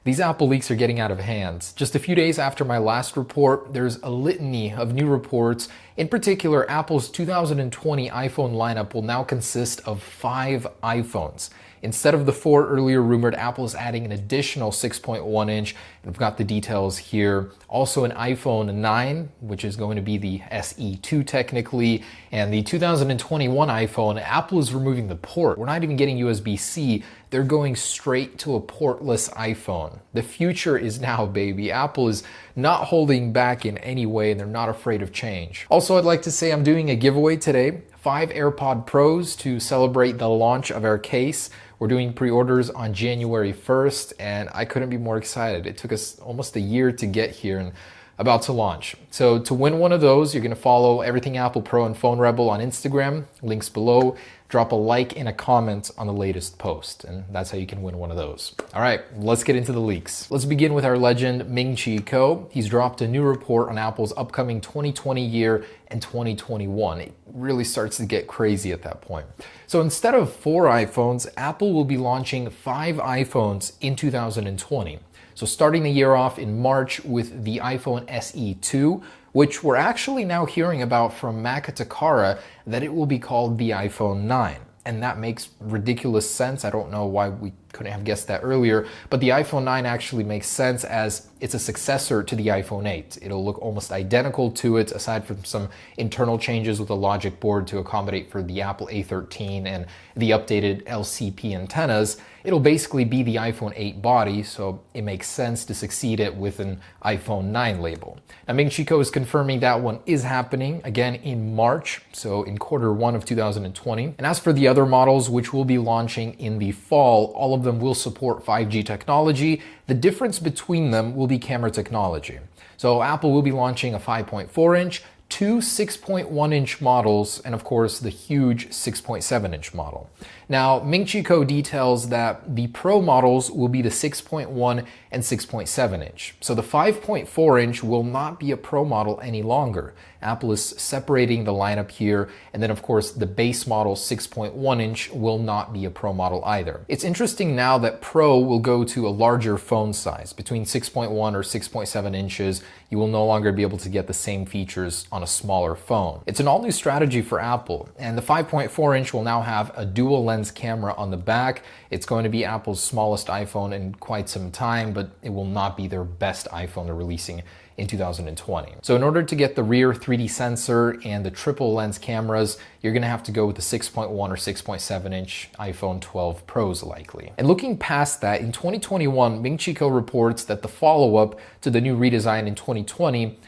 These Apple leaks are getting out of hand. Just a few days after my last report, there's a litany of new reports. In particular, Apple's 2020 iPhone lineup will now consist of 5 iPhones. Instead of the 4 earlier rumored, Apple is adding an additional 6.1 inch, and I've got the details here. Also an iPhone 9, which is going to be the SE2 technically, and the 2021 iPhone, Apple is removing the port. We're not even getting USB-C. They're going straight to a portless iPhone. The future is now, baby. Apple is not holding back in any way, and they're not afraid of change. Also, I'd like to say I'm doing a giveaway today. 5 AirPod Pros to celebrate the launch of our case. We're doing pre-orders on January 1st, and I couldn't be more excited. It took us almost a year to get here and about to launch. So to win one of those, you're going to follow Everything Apple Pro and Phone Rebel on Instagram, links below. Drop a like and a comment on the latest post, and that's how you can win one of those. All right, let's get into the leaks. Let's begin with our legend, Ming-Chi Kuo. He's dropped a new report on Apple's upcoming 2020 year and 2021. It really starts to get crazy at that point. So instead of 4 iPhones, Apple will be launching 5 iPhones in 2020. So starting the year off in March with the iPhone SE2, which we're actually now hearing about from Maka Takara that it will be called the iPhone 9. And that makes ridiculous sense. I don't know why we couldn't have guessed that earlier, but the iPhone 9 actually makes sense as it's a successor to the iPhone 8. It'll look almost identical to it, aside from some internal changes with the logic board to accommodate for the Apple A13 and the updated LCP antennas. It'll basically be the iPhone 8 body, so it makes sense to succeed it with an iPhone 9 label. Now, Ming-Chi Kuo is confirming that one is happening again in March, so in Q1 of 2020. And as for the other models, which will be launching in the fall, all of them will support 5G technology. The difference between them will be camera technology. So Apple will be launching a 5.4 inch, 2 6.1 inch models, and of course the huge 6.7 inch model. Now, Ming-Chi Kuo details that the Pro models will be the 6.1 and 6.7 inch. So the 5.4 inch will not be a Pro model any longer. Apple is separating the lineup here, and then of course the base model 6.1 inch will not be a Pro model either. It's interesting now that Pro will go to a larger phone size, between 6.1 or 6.7 inches. You will no longer be able to get the same features on a smaller phone. It's an all-new strategy for Apple, and the 5.4 inch will now have a dual lens camera on the back. It's going to be Apple's smallest iPhone in quite some time, but it will not be their best iPhone they're releasing in 2020. So in order to get the rear 3D sensor and the triple lens cameras, you're going to have to go with the 6.1 or 6.7 inch iPhone 12 Pros likely. And looking past that, in 2021, Ming-Chi Kuo reports that the follow-up to the new redesign in 2020,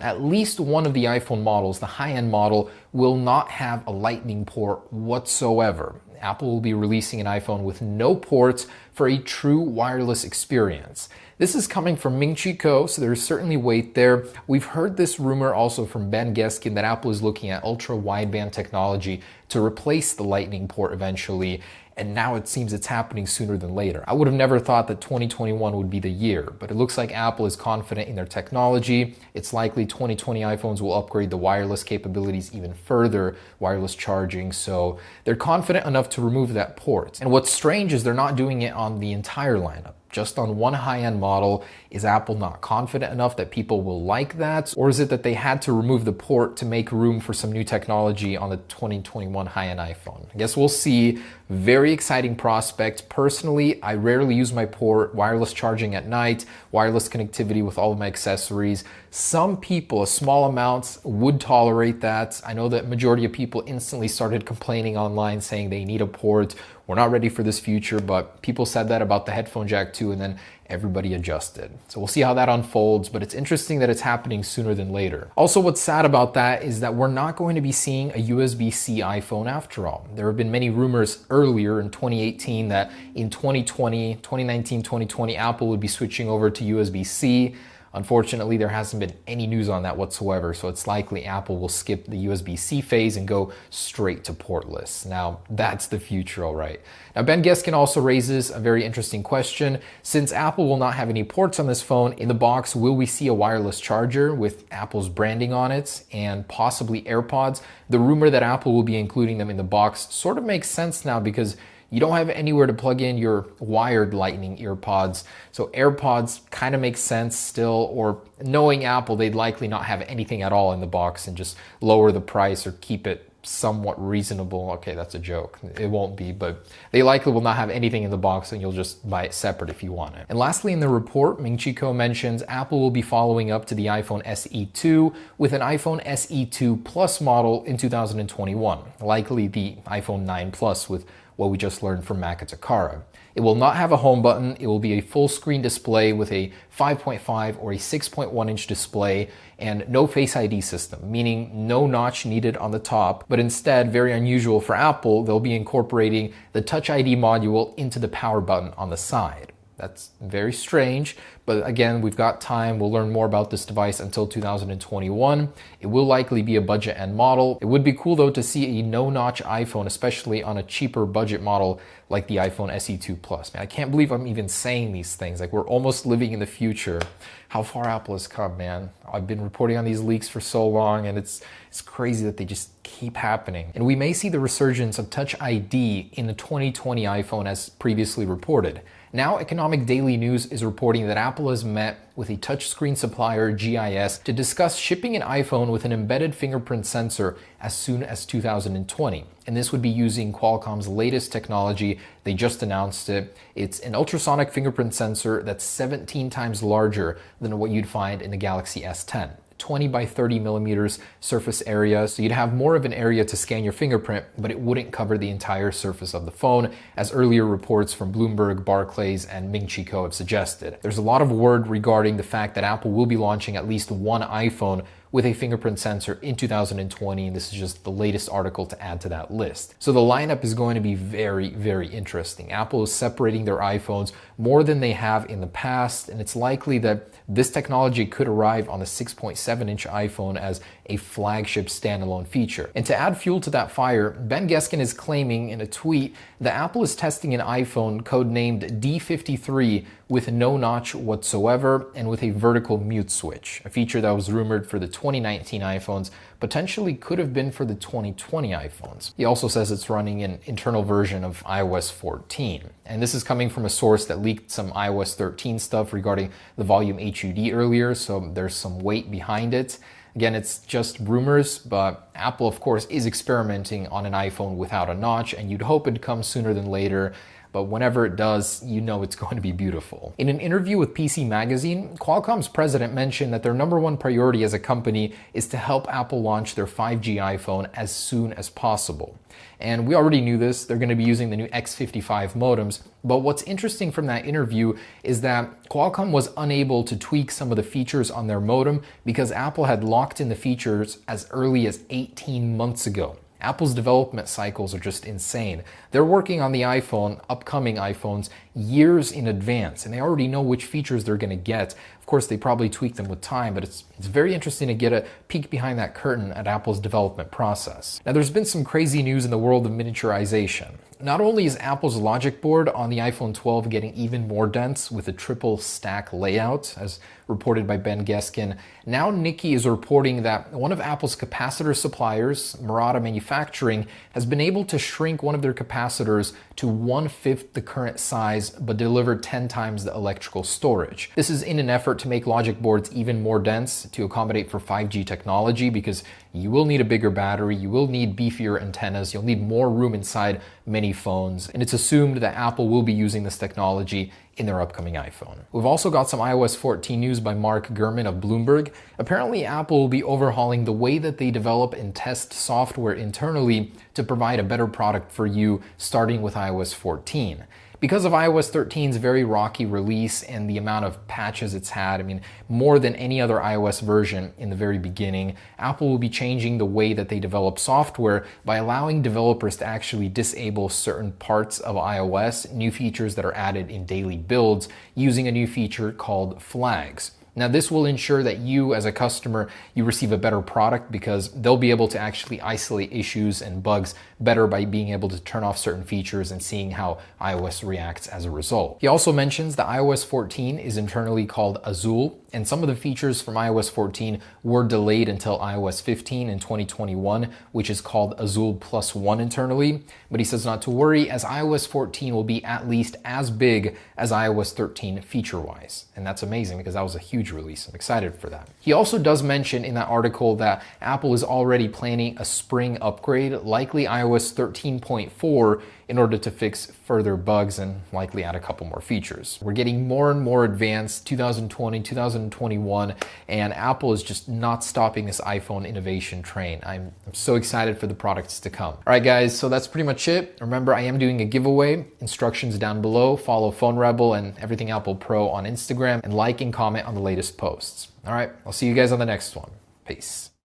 at least one of the iPhone models, the high-end model, will not have a Lightning port whatsoever. Apple will be releasing an iPhone with no ports for a true wireless experience. This is coming from Ming-Chi Kuo, so there's certainly weight there. We've heard this rumor also from Ben Geskin that Apple is looking at ultra-wideband technology to replace the Lightning port eventually, and now it seems it's happening sooner than later. I would have never thought that 2021 would be the year, but it looks like Apple is confident in their technology. It's likely 2020 iPhones will upgrade the wireless capabilities even further, wireless charging, so they're confident enough to remove that port. And what's strange is they're not doing it on the entire lineup. Just on one high-end model. Is Apple not confident enough that people will like that? Or is it that they had to remove the port to make room for some new technology on the 2021 high-end iPhone? I guess we'll see. Very exciting prospect. Personally, I rarely use my port, wireless charging at night, wireless connectivity with all of my accessories. Some people, a small amount, would tolerate that. I know that majority of people instantly started complaining online saying they need a port. We're not ready for this future, but people said that about the headphone jack too, and then everybody adjusted. So we'll see how that unfolds, but it's interesting that it's happening sooner than later. Also, what's sad about that is that we're not going to be seeing a USB-C iPhone after all. There have been many rumors earlier in 2018 that in 2019, 2020, Apple would be switching over to USB-C. Unfortunately, there hasn't been any news on that whatsoever, so it's likely Apple will skip the USB-C phase and go straight to portless. Now, that's the future, all right. Now, Ben Geskin also raises a very interesting question. Since Apple will not have any ports on this phone, in the box, will we see a wireless charger with Apple's branding on it and possibly AirPods? The rumor that Apple will be including them in the box sort of makes sense now because you don't have anywhere to plug in your wired lightning earpods. So AirPods kind of makes sense still, or knowing Apple, they'd likely not have anything at all in the box and just lower the price or keep it somewhat reasonable. Okay, that's a joke. It won't be, but they likely will not have anything in the box and you'll just buy it separate if you want it. And lastly, in the report, Ming-Chi mentions Apple will be following up to the iPhone SE 2 with an iPhone SE 2 Plus model in 2021, likely the iPhone 9 Plus with what we just learned from Maka Takara. It will not have a home button. It will be a full screen display with a 5.5 or a 6.1 inch display and no Face ID system, meaning no notch needed on the top, but instead, very unusual for Apple, they'll be incorporating the Touch ID module into the power button on the side. That's very strange, but again, we've got time. We'll learn more about this device until 2021. It will likely be a budget end model. It would be cool though to see a no-notch iPhone, especially on a cheaper budget model like the iPhone SE 2 Plus. Man, I can't believe I'm even saying these things. Like, we're almost living in the future. How far Apple has come, man. I've been reporting on these leaks for so long, and it's crazy that they just keep happening. And we may see the resurgence of Touch ID in the 2020 iPhone as previously reported. Now, Economic Daily News is reporting that Apple has met with a touchscreen supplier, GIS, to discuss shipping an iPhone with an embedded fingerprint sensor as soon as 2020. And this would be using Qualcomm's latest technology. They just announced it. It's an ultrasonic fingerprint sensor that's 17 times larger than what you'd find in the Galaxy S10. 20 by 30 millimeters surface area, so you'd have more of an area to scan your fingerprint, but it wouldn't cover the entire surface of the phone, as earlier reports from Bloomberg, Barclays, and Ming-Chi have suggested. There's a lot of word regarding the fact that Apple will be launching at least one iPhone with a fingerprint sensor in 2020, and this is just the latest article to add to that list. So the lineup is going to be very, very interesting. Apple is separating their iPhones more than they have in the past, and it's likely that this technology could arrive on the 6.7-inch iPhone as a flagship standalone feature. And to add fuel to that fire, Ben Geskin is claiming in a tweet that Apple is testing an iPhone codenamed D53 with no notch whatsoever and with a vertical mute switch, a feature that was rumored for the 2019 iPhones, potentially could have been for the 2020 iPhones. He also says it's running an internal version of iOS 14. And this is coming from a source that leaked some iOS 13 stuff regarding the volume HUD earlier, so there's some weight behind it. Again, it's just rumors, but Apple, of course, is experimenting on an iPhone without a notch, and you'd hope it'd come sooner than later. But whenever it does, you know it's going to be beautiful. In an interview with PC Magazine, Qualcomm's president mentioned that their number one priority as a company is to help Apple launch their 5G iPhone as soon as possible. And we already knew this, they're going to be using the new X55 modems. But what's interesting from that interview is that Qualcomm was unable to tweak some of the features on their modem because Apple had locked in the features as early as 18 months ago. Apple's development cycles are just insane. They're working on the iPhone, upcoming iPhones, years in advance, and they already know which features they're going to get. Of course, they probably tweak them with time, but it's very interesting to get a peek behind that curtain at Apple's development process. Now, there's been some crazy news in the world of miniaturization. Not only is Apple's logic board on the iPhone 12 getting even more dense with a triple stack layout, as reported by Ben Geskin, now Nikkei is reporting that one of Apple's capacitor suppliers, Murata Manufacturing, has been able to shrink one of their capacitors to 1/5 the current size, but deliver 10 times the electrical storage. This is in an effort to make logic boards even more dense to accommodate for 5G technology, because you will need a bigger battery, you will need beefier antennas, you'll need more room inside many phones, and it's assumed that Apple will be using this technology in their upcoming iPhone. We've also got some iOS 14 news by Mark Gurman of Bloomberg. Apparently, Apple will be overhauling the way that they develop and test software internally to provide a better product for you, starting with iOS 14. Because of iOS 13's very rocky release and the amount of patches it's had, I mean, more than any other iOS version in the very beginning, Apple will be changing the way that they develop software by allowing developers to actually disable certain parts of iOS, new features that are added in daily builds, using a new feature called flags. Now, this will ensure that you as a customer, you receive a better product because they'll be able to actually isolate issues and bugs better by being able to turn off certain features and seeing how iOS reacts as a result. He also mentions that iOS 14 is internally called Azul, and some of the features from iOS 14 were delayed until iOS 15 in 2021, which is called Azul Plus 1 internally. But he says not to worry, as iOS 14 will be at least as big as iOS 13 feature-wise. And that's amazing because that was a huge release. I'm excited for that. He also does mention in that article that Apple is already planning a spring upgrade, likely iOS 13.4, in order to fix further bugs and likely add a couple more features. We're getting more and more advanced 2020, 2021, and Apple is just not stopping this iPhone innovation train. I'm so excited for the products to come. All right, guys, so that's pretty much it. Remember, I am doing a giveaway. Instructions down below. Follow Phone Rebel and Everything Apple Pro on Instagram, and like and comment on the latest posts. All right, I'll see you guys on the next one. Peace.